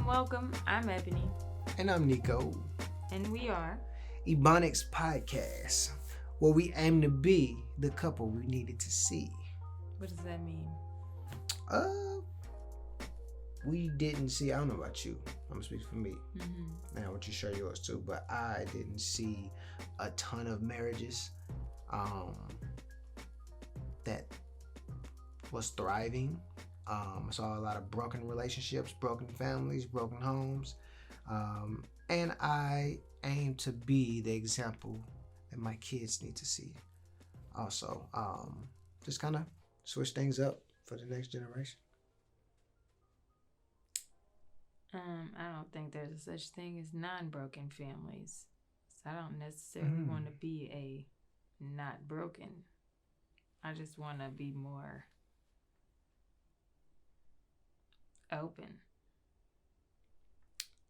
Welcome. I'm Ebony. And I'm Nico. And we are EboNics Podcast, where we aim to be the couple we needed to see. What does that mean? We didn't see, I don't know about you, I'm gonna speak for me. Mm-hmm. And I want you to share yours too, but I didn't see a ton of marriages that was thriving. I saw a lot of broken relationships, broken families, broken homes. And I aim to be the example that my kids need to see. Also, just kind of switch things up for the next generation. I don't think there's a such thing as non-broken families. So I don't necessarily want to be a not broken. I just want to be more open.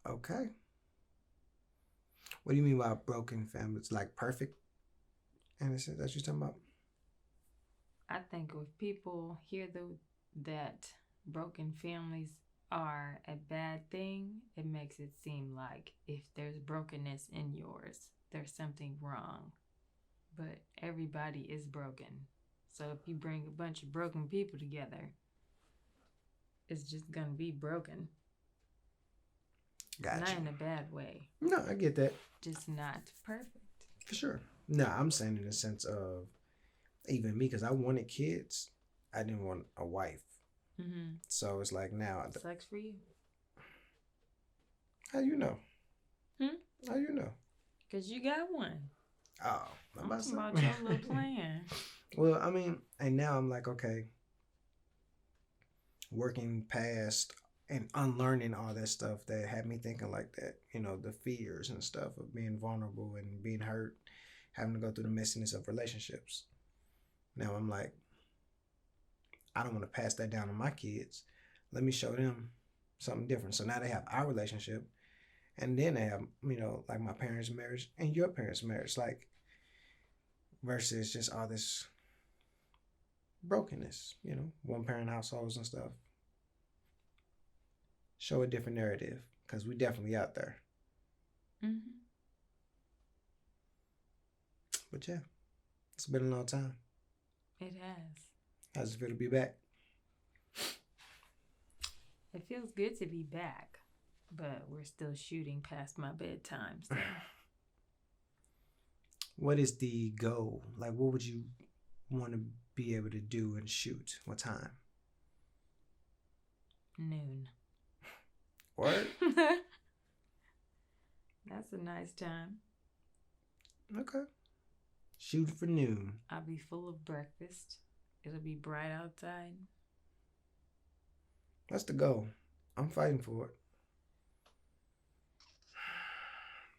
Okay. What do you mean by broken families? Like perfect? Innocent? That's what you're talking about? I think if people hear that broken families are a bad thing, it makes it seem like if there's brokenness in yours, there's something wrong. But everybody is broken. So if you bring a bunch of broken people together, it's just going to be broken. Gotcha. Not in a bad way. No, I get that. Just not perfect. For sure. No, I'm saying in the sense of even me, because I wanted kids. I didn't want a wife. Mm-hmm. So it's like now. Sucks for you. How you know? How you know? Because you got one. Oh, I'm talking about your little plan. Well, I mean, and now I'm like, okay, working past and unlearning all that stuff that had me thinking like that, the fears and stuff of being vulnerable and being hurt, having to go through the messiness of relationships. Now I'm like, I don't want to pass that down to my kids. Let me show them something different. So now they have our relationship, and then they have, like my parents' marriage and your parents' marriage, like versus just all this brokenness, one parent households and stuff. Show a different narrative, because we definitely out there. Mm-hmm. But yeah, it's been a long time. It has. How's it feel to be back? It feels good to be back, but we're still shooting past my bedtime. So. What is the goal? Like, what would you want to be able to do and shoot? What time? Noon. Word? That's a nice time. Okay. Shoot for noon. I'll be full of breakfast. It'll be bright outside. That's the goal. I'm fighting for it.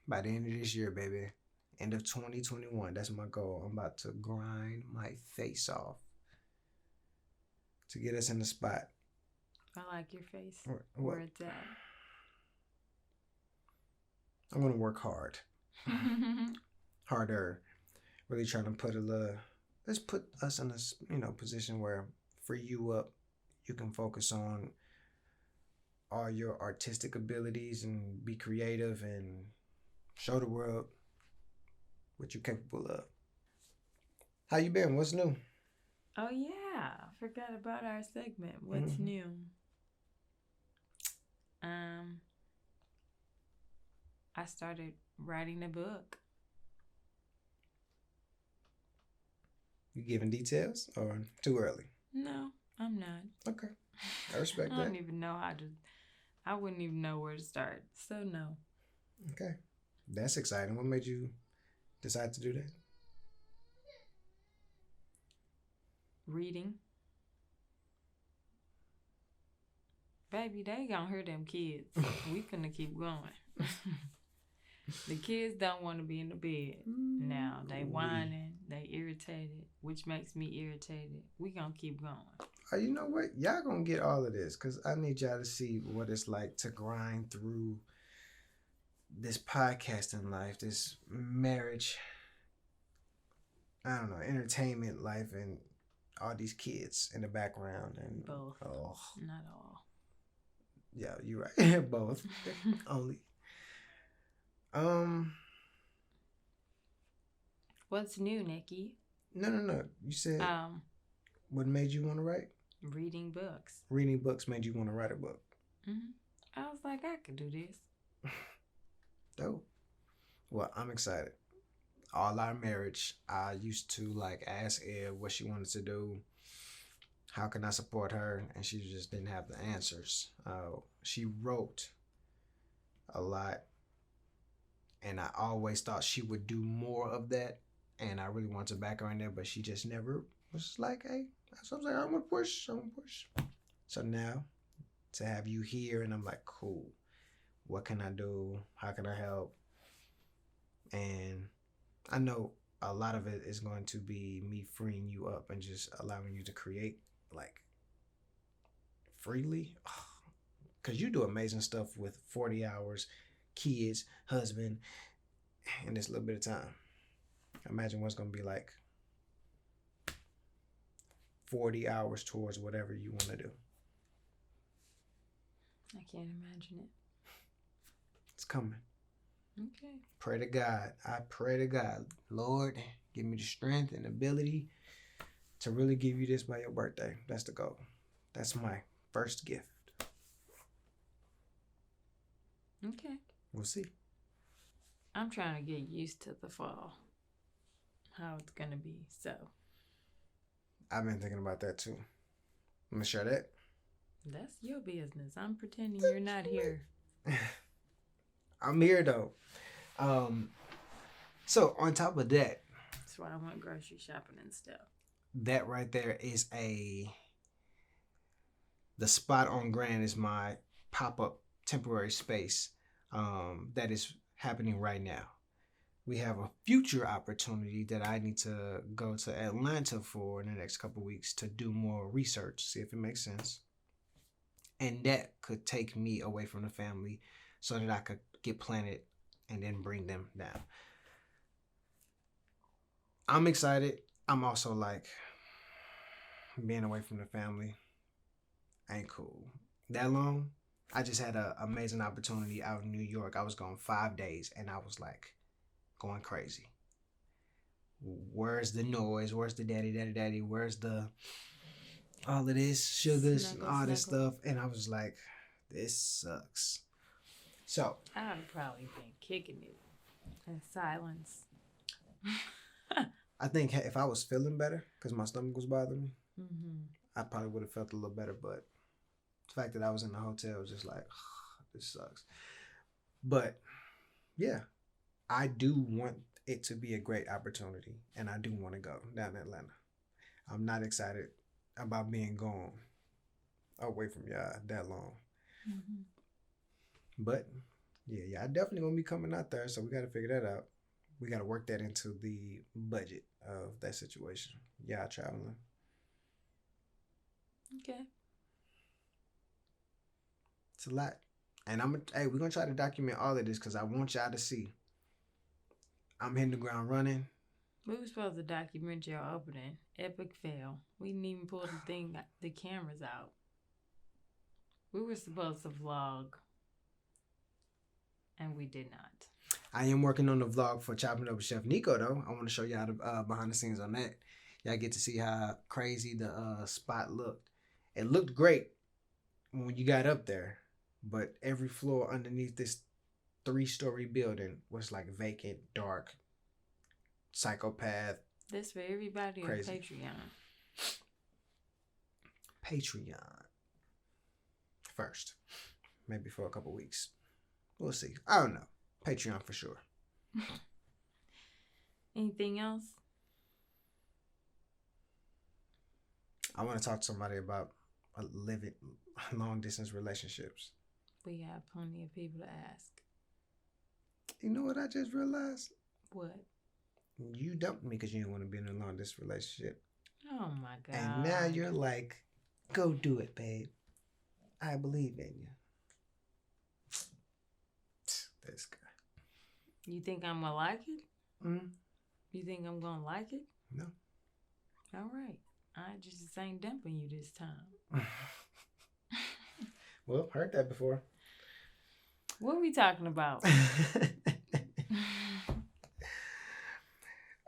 By the end of this year, baby. End of 2021. That's my goal. I'm about to grind my face off to get us in the spot. I like your face. Where it's at. I'm going to work hard. Harder. Really trying to put let's put us in a, position where free you up. You can focus on all your artistic abilities and be creative and show the world what you're capable of. How you been? What's new? Oh, yeah. I forgot about our segment. What's new? I started writing a book. You giving details or too early? No, I'm not. Okay. I respect that. I don't even know I wouldn't even know where to start. So, no. Okay. That's exciting. What made you decide to do that? Reading. Baby, they gonna hear them kids. We finna keep going. The kids don't want to be in the bed now. They whining, they irritated, which makes me irritated. We gonna keep going. You know what? Y'all gonna get all of this, because I need y'all to see what it's like to grind through this podcasting life, this marriage, I don't know, entertainment life, and all these kids in the background. And both. Oh. Not all. Yeah, you're right. Both. Only. Um. What's new, Nikki? No. You said Um, what made you want to write? Reading books. Reading books made you want to write a book. Hmm. I was like, I could do this. Dope. Well, I'm excited. All our marriage, I used to like ask Ed what she wanted to do. How can I support her? And she just didn't have the answers. She wrote a lot, and I always thought she would do more of that. And I really wanted to back her in there, but she just never was like, hey. So I was like, I'm gonna push. So now to have you here, and I'm like, cool. What can I do? How can I help? And I know a lot of it is going to be me freeing you up and just allowing you to create like freely. Because you do amazing stuff with 40 hours, kids, husband, and this little bit of time. Imagine what's going to be like 40 hours towards whatever you want to do. I can't imagine it. It's coming. Okay. Pray to God. I pray to God, Lord, give me the strength and ability to really give you this by your birthday. That's the goal. That's my first gift. Okay. We'll see. I'm trying to get used to the fall. How it's going to be. So. I've been thinking about that too. I'm going to share that. That's your business. I'm pretending you're not here. I'm here though. So on top of that. That's why I went grocery shopping and stuff. That right there is the spot on Grand is my pop-up temporary space that is happening right now. We have a future opportunity that I need to go to Atlanta for in the next couple of weeks to do more research, see if it makes sense. And that could take me away from the family so that I could get planted and then bring them down. I'm excited. I'm also like, being away from the family ain't cool. That long, I just had an amazing opportunity out in New York. I was gone 5 days and I was like going crazy. Where's the noise? Where's the daddy? Where's the all of this sugars and all this stuff? And I was like, this sucks. So I would have probably been kicking it in silence. I think if I was feeling better, because my stomach was bothering me, Mm-hmm. I probably would have felt a little better. But the fact that I was in the hotel was just like, this sucks. But yeah, I do want it to be a great opportunity, and I do want to go down to Atlanta. I'm not excited about being gone away from y'all that long. Mm-hmm. But yeah, I definitely gonna be coming out there, so we gotta figure that out. We gotta work that into the budget of that situation. Yeah, traveling. Okay. It's a lot. And we're gonna try to document all of this because I want y'all to see. I'm hitting the ground running. We were supposed to document your opening. Epic fail. We didn't even pull the cameras out. We were supposed to vlog. And we did not. I am working on the vlog for Chopping Up with Chef Nico, though. I want to show y'all the behind the scenes on that. Y'all get to see how crazy the spot looked. It looked great when you got up there, but every floor underneath this 3-story building was like vacant, dark, psychopath. This for everybody crazy. On Patreon. Patreon. First. Maybe for a couple weeks. We'll see. I don't know. Patreon for sure. Anything else? I want to talk to somebody about living long distance relationships. We have plenty of people to ask. You know what I just realized? What? You dumped me because you didn't want to be in a long distance relationship. Oh my God. And now you're like, go do it, babe. I believe in you. This guy. You think I'm gonna like it? Mm-hmm. You think I'm gonna like it? No. All right. I just ain't dumping you this time. Well, heard that before. What are we talking about?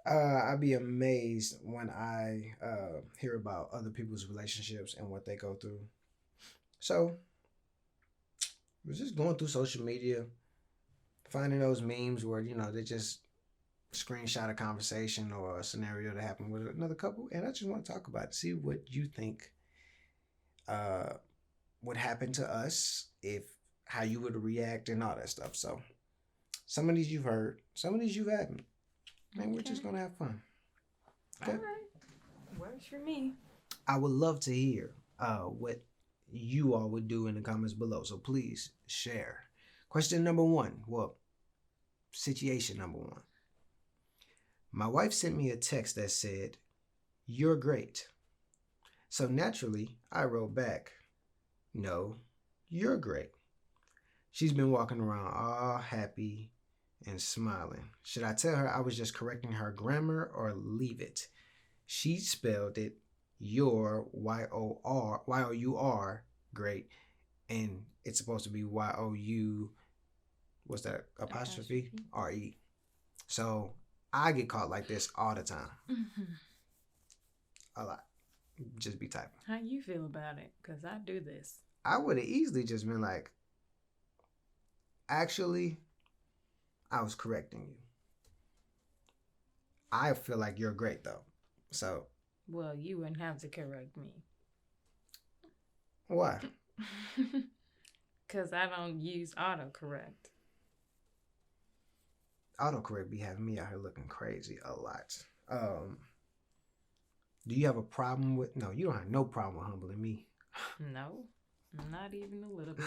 I'd be amazed when I hear about other people's relationships and what they go through. So, I was just going through social media, finding those memes where, they just screenshot a conversation or a scenario that happened with another couple. And I just want to talk about it, see what you think would happen to us, how you would react and all that stuff. So, some of these you've heard, some of these you haven't. And we're just going to have fun. Okay? All right. Works for me. I would love to hear what you all would do in the comments below. So please share. Question number 1. Well, situation number 1. My wife sent me a text that said, "You're great." So naturally, I wrote back, "No, you're great." She's been walking around all happy and smiling. Should I tell her I was just correcting her grammar or leave it? She spelled it your Y-O-U-R, great, and it's supposed to be Y-O-U, what's that, apostrophe? R-E. So I get caught like this all the time. Mm-hmm. A lot. Just be typing. How you feel about it? Because I do this. I would have easily just been like, actually, I was correcting you. I feel like you're great, though. So. Well, you wouldn't have to correct me. Why? Because I don't use autocorrect. Autocorrect be having me out here looking crazy a lot. Do you have a problem with... No, you don't have no problem with humbling me. No, not even a little bit.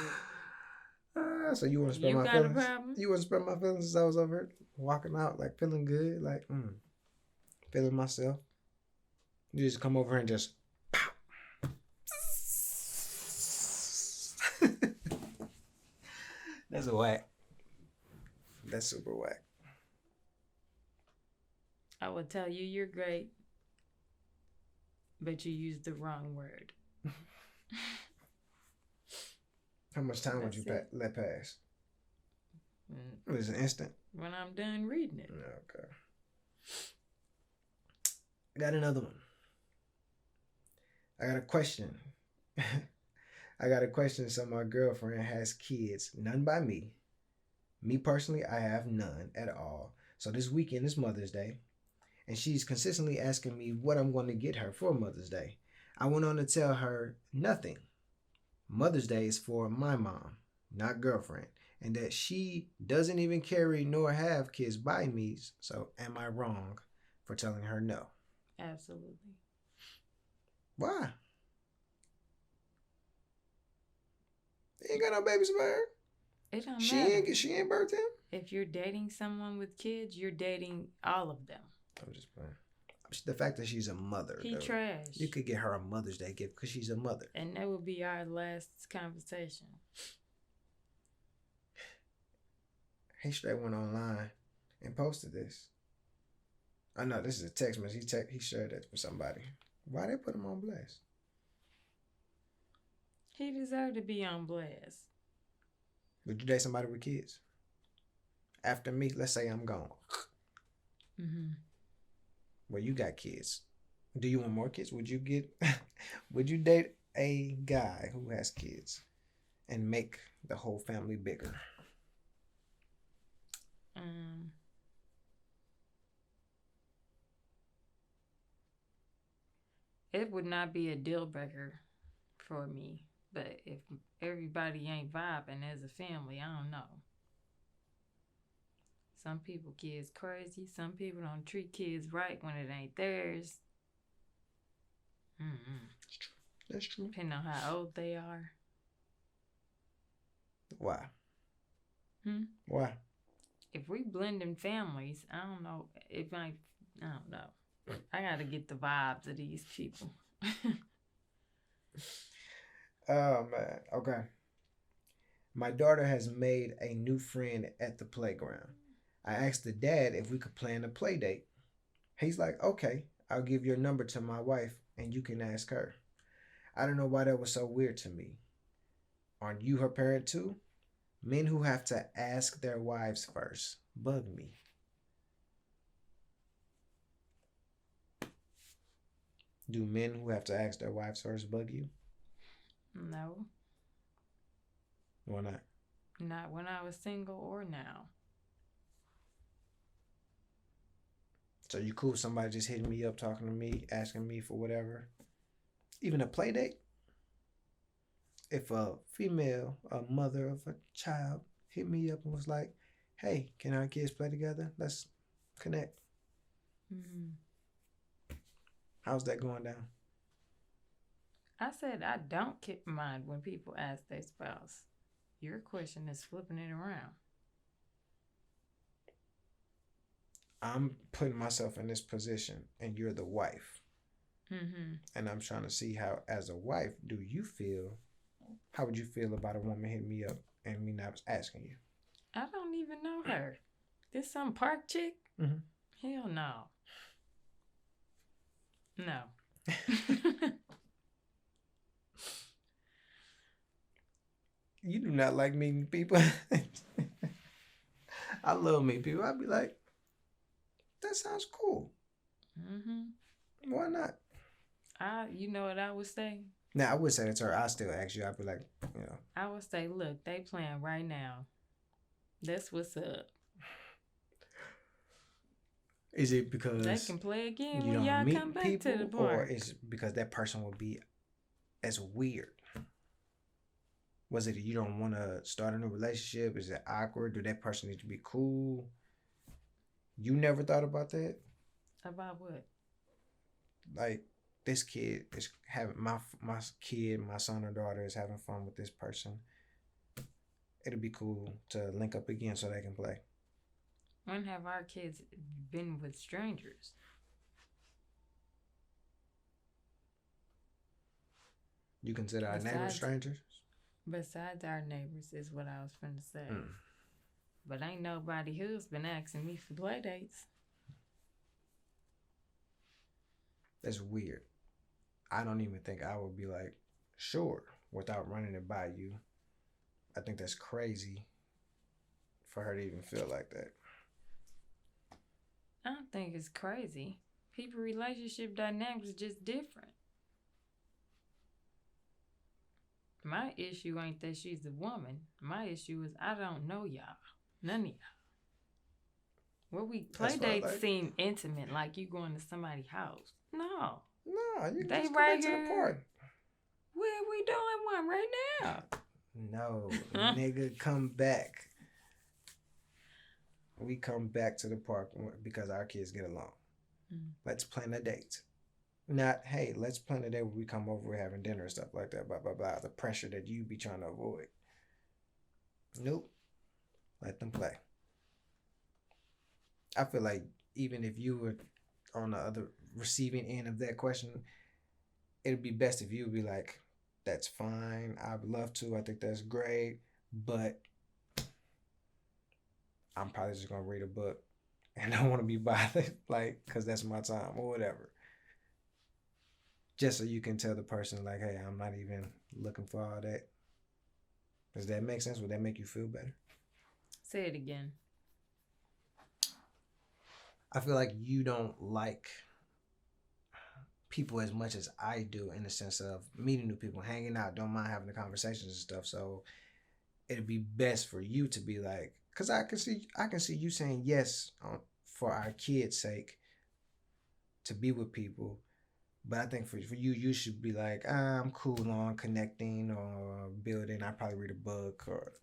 So you want to spare my feelings? You want to spare my feelings since I was over here walking out, like feeling good, like feeling myself. You just come over and just pow. That's a whack. That's super whack. I would tell you you're great, but you used the wrong word. How much time would you let pass? It was an instant. When I'm done reading it. Okay. I got another one. I got a question. So my girlfriend has kids, none by me. Me personally, I have none at all. So this weekend is Mother's Day, and she's consistently asking me what I'm going to get her for Mother's Day. I went on to tell her nothing. Mother's Day is for my mom, not girlfriend, and that she doesn't even carry nor have kids by me. So am I wrong for telling her no? Absolutely. Why? You ain't got no babies by her. It don't matter. She ain't birthed him. If you're dating someone with kids, you're dating all of them. I'm just playing. The fact that she's a mother. He trash. You could get her a Mother's Day gift because she's a mother. And that would be our last conversation. He straight went online and posted this. I know this is a text message. He shared that with somebody. Why they put him on blast? He deserved to be on blast. Would you date somebody with kids? After me, let's say I'm gone. Mm-hmm. Well, you got kids. Do you want more kids? Would you date a guy who has kids and make the whole family bigger? It would not be a deal breaker for me, but if everybody ain't vibing as a family, I don't know. Some people kids crazy. Some people don't treat kids right when it ain't theirs. That's true. Depending on how old they are. Why? Why? If we blend in families, I don't know. I don't know. I gotta get the vibes of these people. Oh man. Okay. My daughter has made a new friend at the playground. I asked the dad if we could plan a play date. He's like, okay, I'll give your number to my wife and you can ask her. I don't know why that was so weird to me. Aren't you her parent too? Men who have to ask their wives first bug me. Do men who have to ask their wives first bug you? No, Why not? not when I was single or now. So you cool with somebody just hitting me up, talking to me, asking me for whatever? Even a play date? If a female, a mother of a child, hit me up and was like, hey, can our kids play together? Let's connect. Mm-hmm. How's that going down? I said I don't mind when people ask their spouse. Your question is flipping it around. I'm putting myself in this position and you're the wife. Mm-hmm. And I'm trying to see how, as a wife, how would you feel about a woman hitting me up and me not asking you? I don't even know her. This some park chick? Mm-hmm. Hell no. No. You do not like meeting people. I love meeting people. I'd be like, that sounds cool. Mm-hmm. Why not? You know what I would say? Now, I would say that to her. I still ask you. I'd be like, I would say, look, they playing right now. That's what's up. Is it because they can play again you when don't y'all meet come back people, to the park? or is it because that person will be as weird? Was it you don't want to start a new relationship? Is it awkward? Do that person need to be cool? You never thought about that? About what? Like, this kid is having my son or daughter is having fun with this person. It'll be cool to link up again so they can play. When have our kids been with strangers? You consider our neighbors strangers? Besides our neighbors is what I was finna say. But ain't nobody who's been asking me for play dates. That's weird. I don't even think I would be like, sure, without running it by you. I think that's crazy for her to even feel like that. I don't think it's crazy. People relationship dynamics is just different. My issue ain't that she's a woman. My issue is I don't know y'all. None of y'all. Where we play dates seem intimate, like you going to somebody's house. No. No, you they just right come back to the park. Where we doing one right now? No, nigga, come back. We come back to the park because our kids get along. Let's plan a date. Not, hey, let's plan a day where we come over, we're having dinner and stuff like that, blah, blah, blah. The pressure that you be trying to avoid. Nope. Let them play. I feel like even if you were on the other receiving end of that question, it'd be best if you would be like, that's fine. I'd love to. I think that's great. But I'm probably just going to read a book and don't want to be bothered, like, because that's my time or whatever. Just so you can tell the person, like, hey, I'm not even looking for all that. Does that make sense? Would that make you feel better? Say it again. I feel like you don't like people as much as I do, in the sense of meeting new people, hanging out, don't mind having the conversations and stuff. So it'd be best for you to be like, because I can see you saying yes for our kids' sake to be with people. But I think for you, you should be like, I'm cool on connecting or building. I probably read a book or.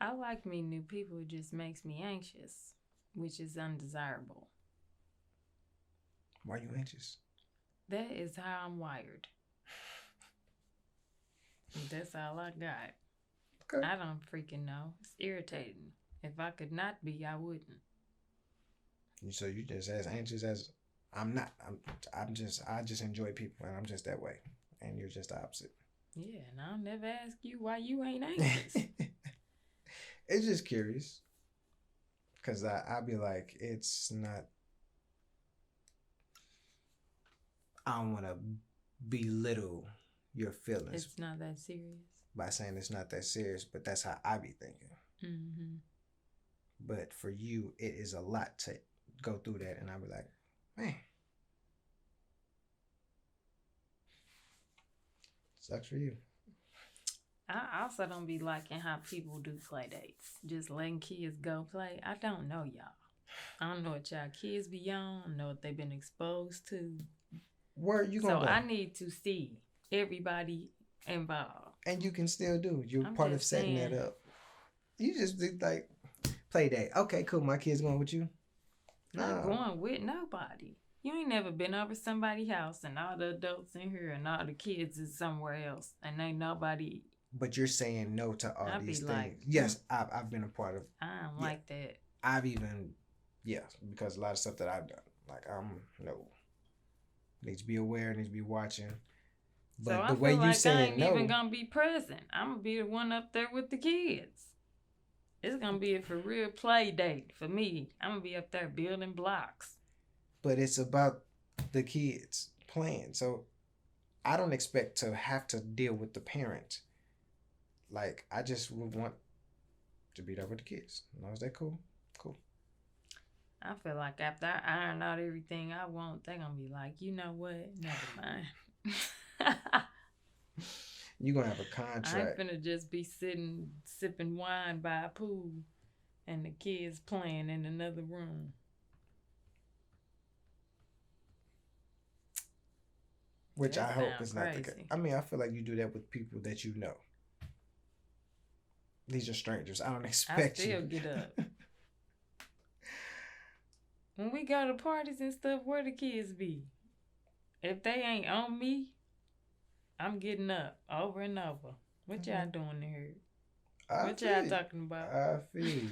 I like meeting new people. It just makes me anxious, which is undesirable. Why are you anxious? That is how I'm wired. That's all I got. Okay. I don't freaking know. It's irritating. If I could not be, I wouldn't. So you just as anxious as I'm not. I just enjoy people, and I'm just that way. And you're just the opposite. Yeah, and I'll never ask you why you ain't anxious. It's just curious. Because I'll be like, it's not. I don't want to belittle your feelings. It's not that serious. by saying it's not that serious, but that's how I be thinking. Mm-hmm. But for you, it is a lot to go through that, and I'll be like, man, sucks for you. I also don't be liking how people do play dates. Just letting kids go play. I don't know y'all. I don't know what y'all kids be on. I don't know what they've been exposed to. Where you gonna So go? I need to see everybody involved. And you can still do. You're I'm part of just setting saying. that up. You just be like, play date. Okay, cool. My kid's going with you. Not going with nobody. You ain't never been over somebody's house and all the adults in here and all the kids is somewhere else and ain't nobody. But you're saying no to all I'd these be things. like, Yes, I've been a part of. I don't like that. I've even, because a lot of stuff that I've done. Like, no. Needs to be aware, needs to be watching. But so the I way feel you like saying I ain't no, even gonna be present. I'm gonna be the one up there with the kids. It's gonna be a for real play date for me. I'm gonna be up there building blocks. but it's about the kids playing. So I don't expect to have to deal with the parent. Like, I just would want to be there with the kids. As long as they're cool, cool. I feel like after I iron out everything I want, they're gonna be like, you know what? Never mind. You're going to have a I ain't contract. finna just be sitting sipping wine by a pool and the kids playing in another room. Which That I hope sound is not the crazy. case. I mean, I feel like you do that with people that you know. These are strangers. I don't expect I still you. get up. When we go to parties and stuff, where the kids be? If they ain't on me, I'm getting up over and over. What y'all doing here? What y'all talking about? I feel you.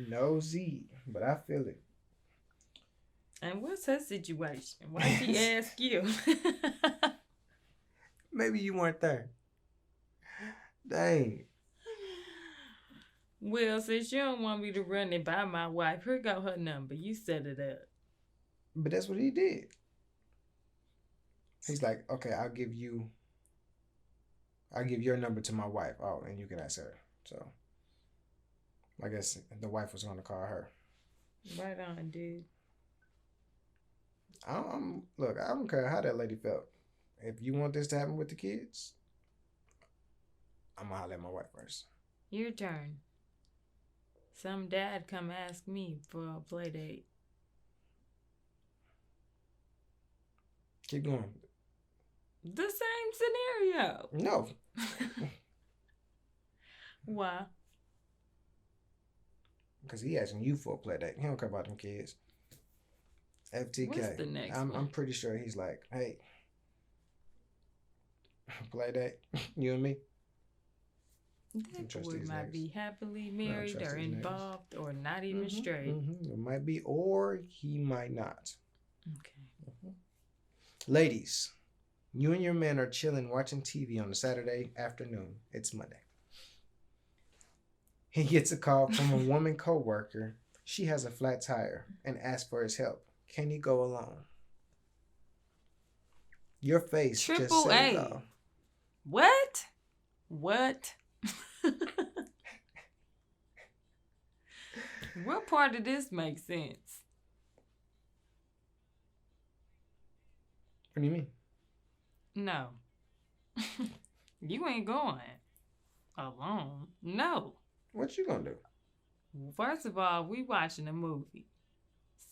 Nosy, but I feel it. And what's her situation? Why she ask you? Maybe you weren't there. Dang. Well, since you don't want me to run it by my wife, here go her number. You set it up. But that's what he did. He's like, okay, I'll give your number to my wife. Oh, and you can ask her. So I guess the wife was going to call her. Right on, dude. Look, I don't care how that lady felt. If you want this to happen with the kids, I'm going to holler at my wife first. Your turn. Some dad come ask me for a play date. Keep going. The same scenario. No. Why? Because he asking you for a play date. He don't care about them kids. FTK. What's the next one? I'm pretty sure he's like, hey, play date, you and me. That boy might be happily married or involved or not even straight. It might be, or he might not. Okay. Ladies, you and your man are chilling watching TV on a Saturday afternoon. It's Monday. He gets a call from a woman co-worker. She has a flat tire and asks for his help. Can he go alone? Your face just says all. What? What part of this makes sense? What do you mean? No. You ain't going alone. No. What you gonna do? First of all, we watching a movie.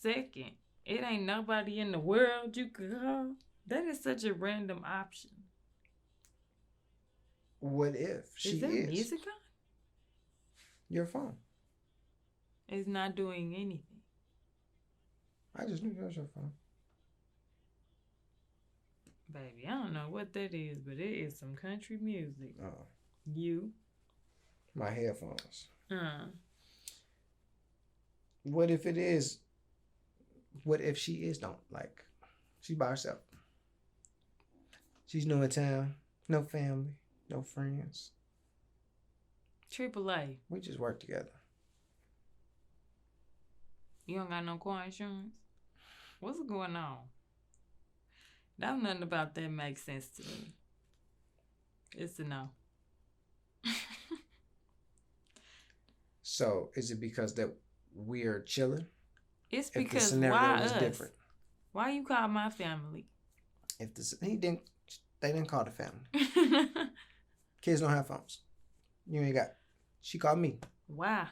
Second, it ain't nobody in the world you could call. That is such a random option. What if she is? Is music on? Your phone. It's not doing anything. I just knew that was your phone. Baby, I don't know what that is, but it is some country music. Oh. You? My headphones. What if it is? What if she is she's by herself? She's new in town, no family, no friends. AAA. We just work together. You don't got no car insurance? What's going on? Nothing about that makes sense to me. It's a no. So is it because that we are chilling? It's If the because scenario why was us? different. Why you call my family? If they didn't call the family. Kids don't have phones. You ain't got. She called me. Why?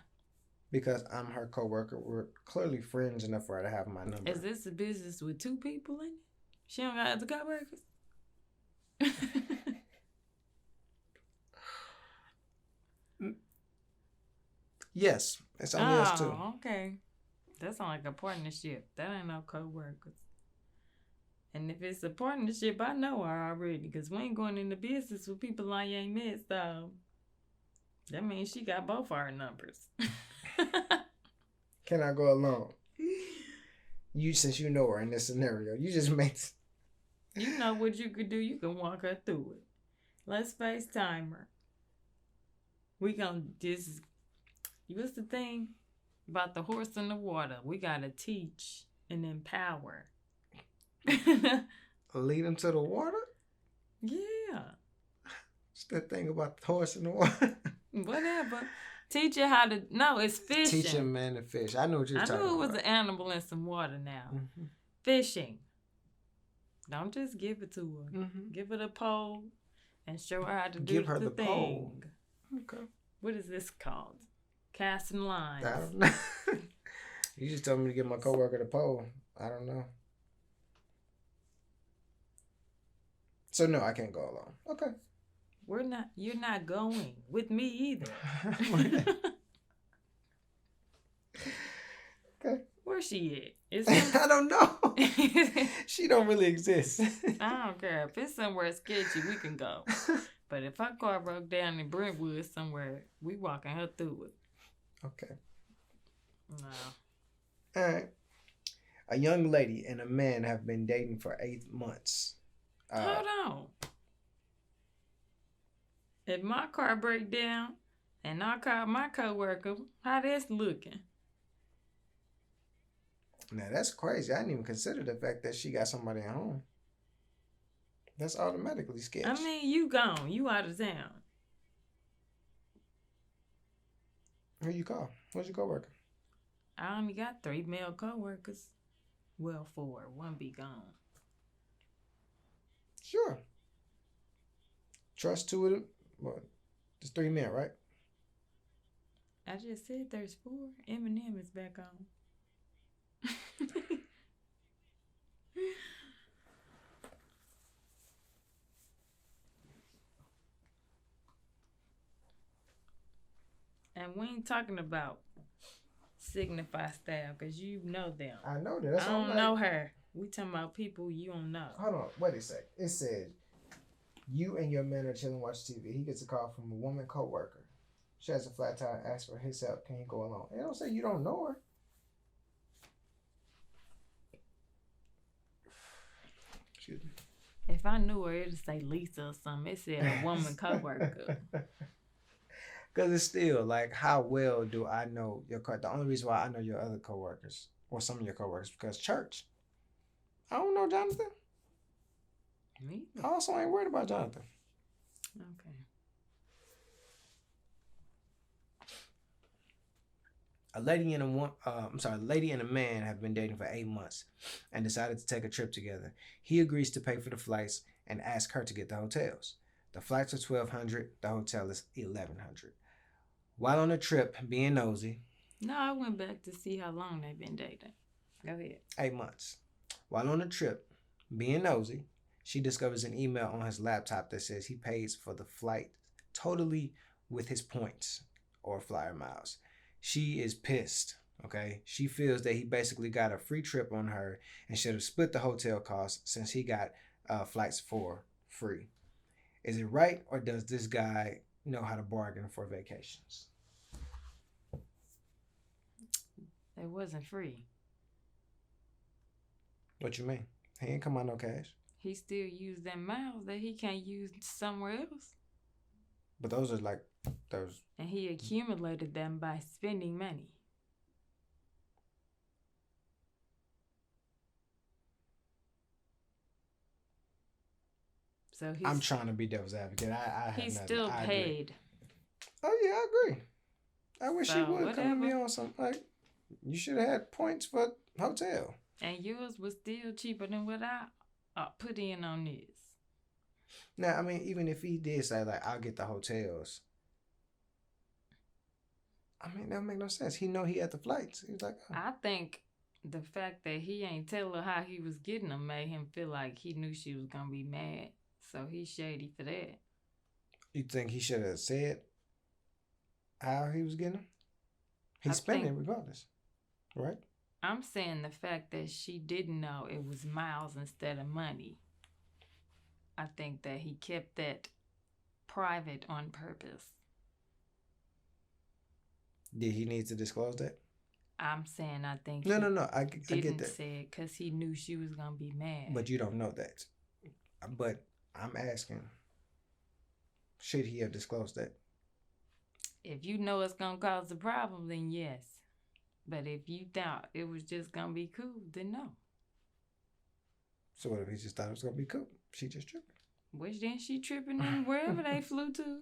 Because I'm her coworker. We're clearly friends enough for her to have my number. Is this a business with two people in it? She don't got other coworkers? Yes, it's only us two. Okay. That sounds like a partnership. That ain't no co-workers. And if it's a partnership, I know her already because we ain't going into business with people I ain't met, so that means she got both our numbers. Can I go alone? Since you know her in this scenario, you just made. You know what you could do. You can walk her through it. Let's FaceTime her. We gonna just. What's the thing about the horse in the water? We gotta teach and empower. Lead them to the water? Yeah. What's that thing about the horse in the water? Whatever. Teach her how to. No, it's fishing. Teach a man to fish. I know what you're talking about. I knew it was an animal in some water now. Mm-hmm. Fishing. Don't just give it to her. Mm-hmm. Give her the pole and show her how to do Give her the thing. pole. Okay. What is this called? Casting lines. I don't know. You just told me to give my coworker the pole. I don't know. So no, I can't go alone. Okay. You're not going with me either. Okay. Where's she at? I don't know. She don't really exist. I don't care. If it's somewhere sketchy, we can go. But if our car broke down in Brentwood somewhere, we walking her through it. Okay. No. All right. A young lady and a man have been dating for 8 months. Hold on. If my car break down and I call my coworker, how that's looking? Now that's crazy. I didn't even consider the fact that she got somebody at home. That's automatically sketch. I mean, you gone. You out of town. Who you call? Who's your coworker? I only got 3 male coworkers. Well, 4. 1 be gone. Sure. Trust 2 of them. What? There's 3 men, right? I just said there's 4. Eminem is back on. And we ain't talking about Signify style because you know them. I know that. That's I don't know her. We talking about people you don't know. Hold on. Wait a sec. It said, you and your man are chilling, watch TV. He gets a call from a woman co-worker. She has a flat tire, asks for his help. Can he go along? It don't say you don't know her. Excuse me. If I knew her, it'd say Lisa or something. It said a woman co-worker. Because it's still like, how well do I know your The only reason why I know your other coworkers, or some of your coworkers, because church. I don't know Jonathan. Me? I also ain't worried about Jonathan. Okay. A lady and a man have been dating for 8 months and decided to take a trip together. He agrees to pay for the flights and asks her to get the hotels. The flights are $1,200. The hotel is $1,100. While on the trip, being nosy. No, I went back to see how long they've been dating. Go ahead. 8 months. While on the trip, being nosy, she discovers an email on his laptop that says he pays for the flight totally with his points or flyer miles. She is pissed, okay? She feels that he basically got a free trip on her and should have split the hotel costs since he got flights for free. Is it right, or does this guy know how to bargain for vacations? It wasn't free. What you mean? He ain't come out no cash. He still used them miles that he can't use somewhere else. But those are like those. And he accumulated them by spending money. So I'm trying to be devil's advocate. I have he's nothing. still I paid. Agree. Oh yeah, I agree. I wish he would come to me on some like. You should have had points for hotel. And yours was still cheaper than what I put in on this. Now, I mean, even if he did say like, I'll get the hotels. I mean, that don't make no sense. He know he had the flights. He was like, oh. I think the fact that he ain't tell her how he was getting them made him feel like he knew she was gonna be mad. So he's shady for that. You think he should have said how he was getting them? He's spending regardless, right? I'm saying the fact that she didn't know it was miles instead of money. I think that he kept that private on purpose. Did he need to disclose that? I'm saying I think no. I get that. Say it because he knew she was gonna be mad. But you don't know that. But I'm asking, should he have disclosed that? If you know it's gonna cause a problem, then yes. But if you thought it was just gonna be cool, then no. So what if he just thought it was gonna be cool? She just tripping. Which then she tripping in wherever they flew to.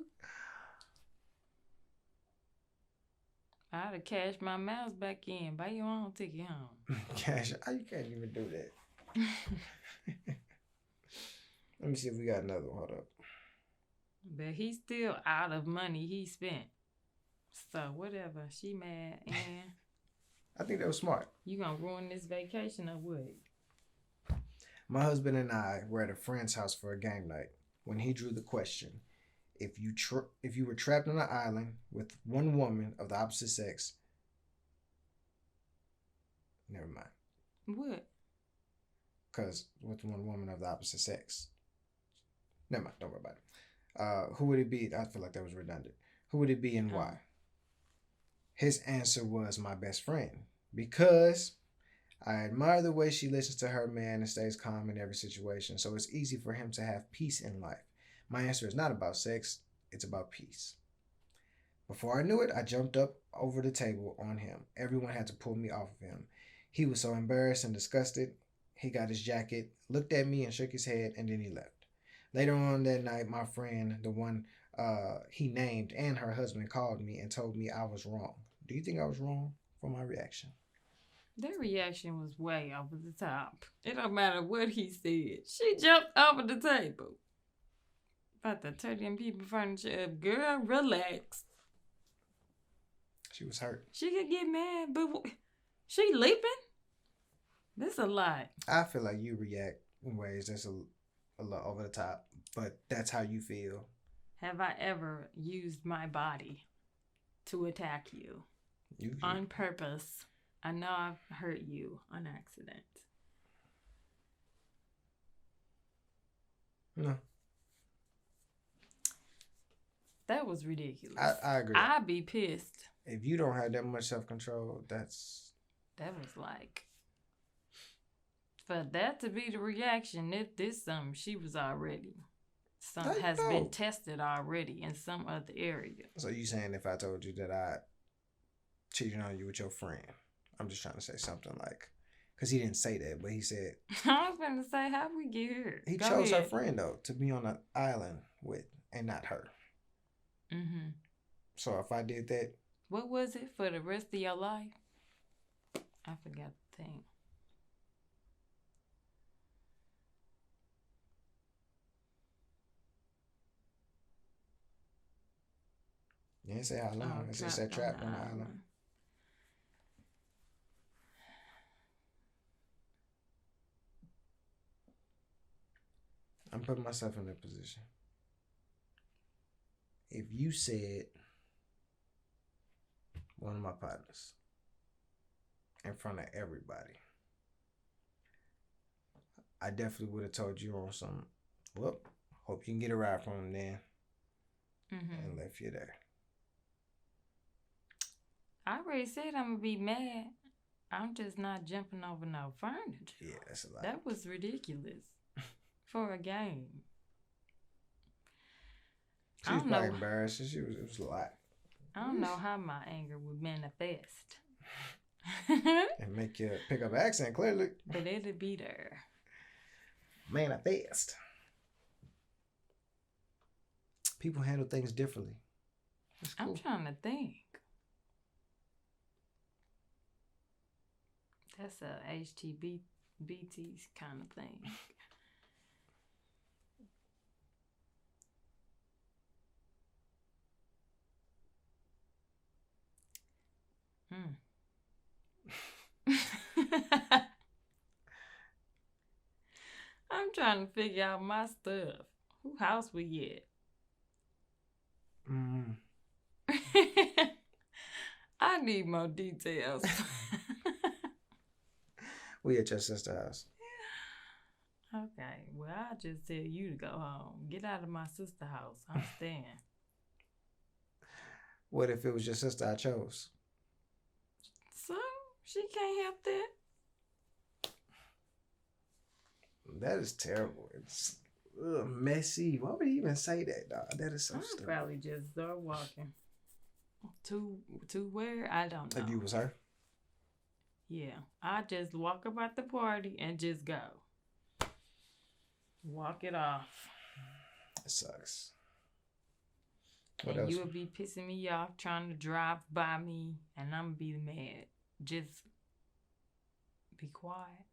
I'd have cashed my miles back in. Buy your own ticket home. Cash? You can't even do that. Let me see if we got another one. Hold up. But he's still out of money he spent. So whatever. She mad and I think that was smart. You gonna ruin this vacation or what? My husband and I were at a friend's house for a game night when he drew the question: if you were trapped on an island with one woman of the opposite sex. Never mind. What? Because with one woman of the opposite sex. Never mind. Don't worry about it. Who would it be? I feel like that was redundant. Who would it be and why? His answer was my best friend, because I admire the way she listens to her man and stays calm in every situation, so it's easy for him to have peace in life. My answer is not about sex, it's about peace. Before I knew it, I jumped up over the table on him. Everyone had to pull me off of him. He was so embarrassed and disgusted. He got his jacket, looked at me and shook his head, and then he left. Later on that night, my friend, the one he named, and her husband called me and told me I was wrong. Do you think I was wrong for my reaction? Their reaction was way over the top. It don't matter what he said. She jumped over the table. About to tear them people furniture up. Girl, relax. She was hurt. She could get mad, but she leaping? That's a lot. I feel like you react in ways that's a little over the top, but that's how you feel. Have I ever used my body to attack you on purpose? I know I've hurt you on accident. No. That was ridiculous. I agree. I'd be pissed. If you don't have that much self-control, that was like, for that to be the reaction, if this something she was already, has been tested already in some other area. So you saying if I told you that I cheated on you with your friend, I'm just trying to say something like, because he didn't say that, but he said. I was going to say, how'd we get here? He chose her friend, though, to be on an island with, and not her. Mm-hmm. So if I did that. What was it for the rest of your life? I forgot the thing. You didn't say how long. It just said trapped on the island. I'm putting myself in that position. If you said one of my partners in front of everybody, I definitely would have told you on some, well, hope you can get a ride from him then, and left you there. I already said I'm going to be mad. I'm just not jumping over no furniture. Yeah, that's a lot. That was ridiculous for a game. She was probably embarrassed. It was a lot. I don't know how my anger would manifest. And make you pick up accent, clearly. But it'll be there. Manifest. People handle things differently. That's cool. I'm trying to think. That's a HTBT's kind of thing. I'm trying to figure out my stuff. Who house we at? I need more details. We at your sister's house. Okay, well, I just tell you to go home. Get out of my sister's house. I'm staying. What if it was your sister I chose? So, she can't help that. That is terrible. It's messy. Why would you even say that, dog? That is so stupid. I'd probably just start walking. To where? I don't know. If you was her? Yeah. I just walk about the party and just go. Walk it off. It sucks. What else? You would be pissing me off trying to drive by me, and I'm be mad. Just be quiet.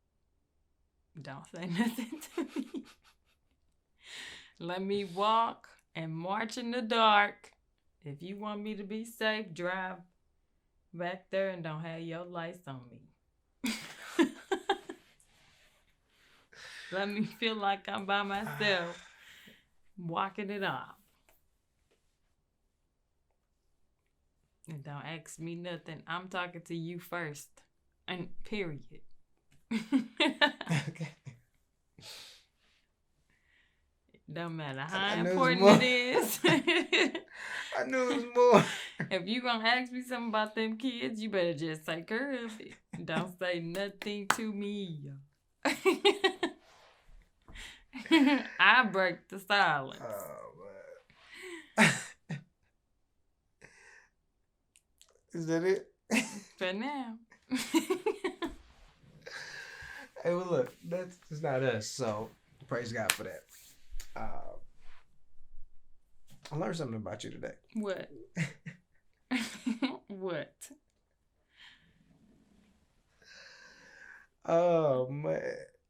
Don't say nothing to me. Let me walk and march in the dark. If you want me to be safe, drive back there and don't have your lights on me. Let me feel like I'm by myself, walking it off. And don't ask me nothing. I'm talking to you first. And period. Okay. Don't matter how important it is. I knew it was more. If you gonna ask me something about them kids, you better just take care of it. Don't say nothing to me. I break the silence. Oh, man. Is that it? For now. Hey, well, look, that's not us, so praise God for that. I learned something about you today. What? What? Oh, man.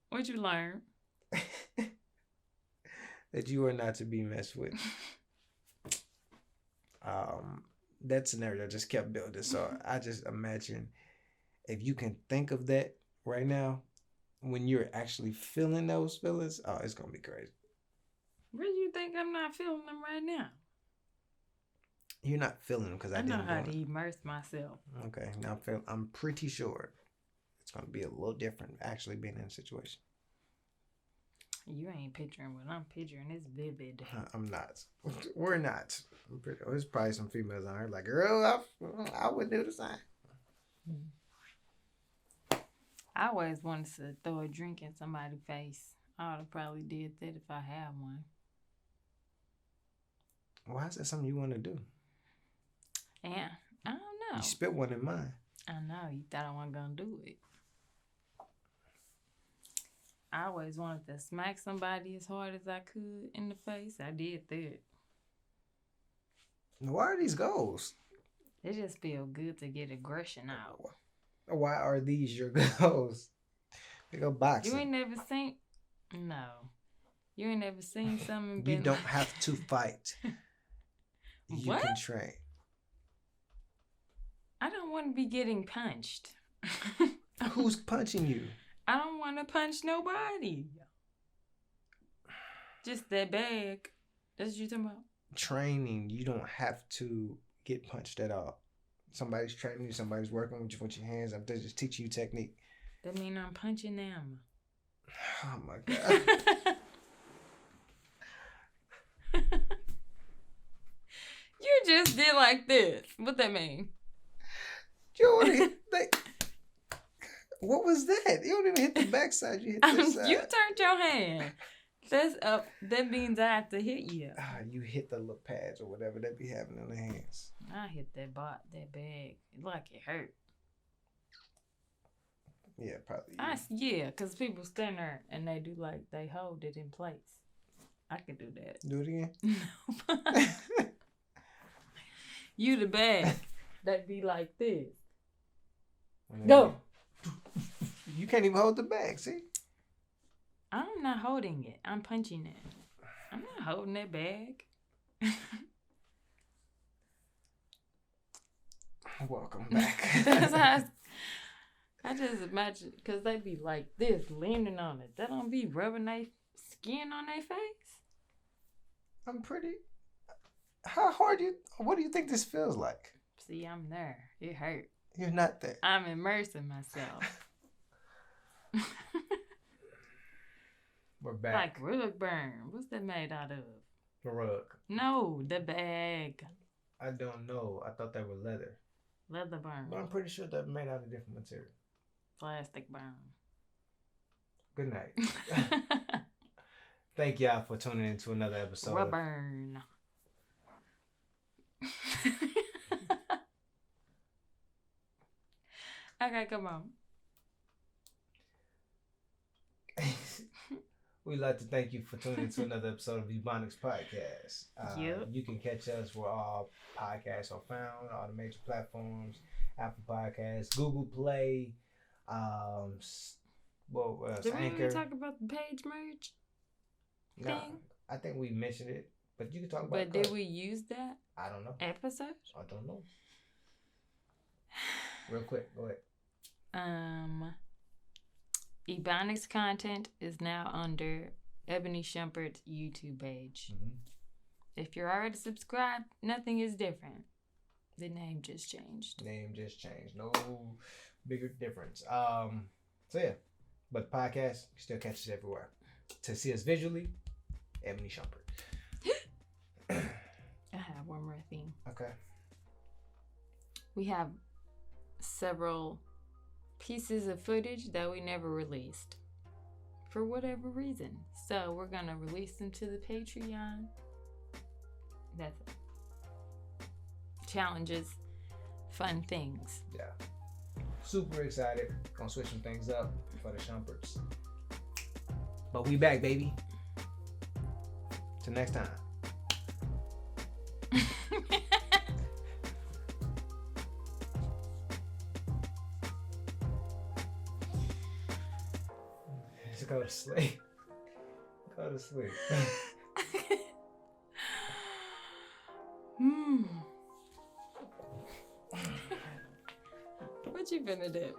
What'd you learn? That you are not to be messed with. That scenario just kept building. So I just imagine if you can think of that right now, when you're actually feeling those feelings, oh, it's going to be crazy. Where do you think I'm not feeling them right now? You're not feeling them because I know didn't how to immerse myself. Okay, now I'm pretty sure it's going to be a little different actually being in a situation. You ain't picturing what I'm picturing. It's vivid. I'm not. We're not. I'm pretty. There's probably some females on here like, girl, I would do the same. I always wanted to throw a drink in somebody's face. I would have probably did that if I had one. Why is that something you want to do? Yeah, I don't know. You spit one in mine. I know. You thought I wasn't going to do it. I always wanted to smack somebody as hard as I could in the face. I did that. Why are these goals? It just feels good to get aggression out. Why are these your goals? They go boxing. You ain't never seen... No. You ain't never seen something... You don't have to fight. You what? can train. I don't want to be getting punched. Who's punching you? I don't want to punch nobody. Just that bag. That's what you talking about? Training, you don't have to get punched at all. Somebody's training you, somebody's working with you with your hands. They're just teaching you technique. That mean I'm punching them. Oh my God. You just did like this. What that mean? Jordy, what was that? You don't even hit the backside. You hit this side. You turned your hand. That's up. That means I have to hit you. You hit the little pads or whatever they be having on their hands. I hit that bag. Like it hurt. Yeah, probably. Yeah, because people stand there and they do like they hold it in place. I could do that. Do it again. You the bag. That be like this. Go. You can't even hold the bag, see? I'm not holding it. I'm punching it. I'm not holding that bag. Welcome back. That's how I just imagine, because they be like this, leaning on it. They don't be rubbing their skin on their face. I'm pretty... what do you think this feels like? See, I'm there. It hurt. You're not there. I'm immersing myself. We're back. Like rug burn. What's that made out of? The rug. No, the bag. I don't know. I thought they were leather. Leather burn. But I'm pretty sure they're made out of different material. Plastic burn. Good night. Thank y'all for tuning in to another episode. Rug burn. Okay, come on. We'd like to thank you for tuning in to another episode of EboNics Podcast. Yep. You can catch us where all podcasts are found, all the major platforms, Apple Podcasts, Google Play, Did we Anchor. even talk about the page merge No, thing? I think we mentioned it, but you can talk about But it. did we use that I don't know. episode? I don't know. Real quick, go ahead. EboNics content is now under Ebony Shumpert's YouTube page. Mm-hmm. If you're already subscribed, nothing is different. The name just changed. Name just changed. No bigger difference. So yeah, but podcast, you still catch us everywhere. To see us visually, Ebony Shumpert. I have one more thing. Okay. We have several pieces of footage that we never released for whatever reason. So we're going to release them to the Patreon. That's it. Challenges, fun things. Yeah. Super excited. Gonna switch some things up for the Shumperts. But we back, baby. Till next time. Just go to sleep. Go to sleep. What you finna do?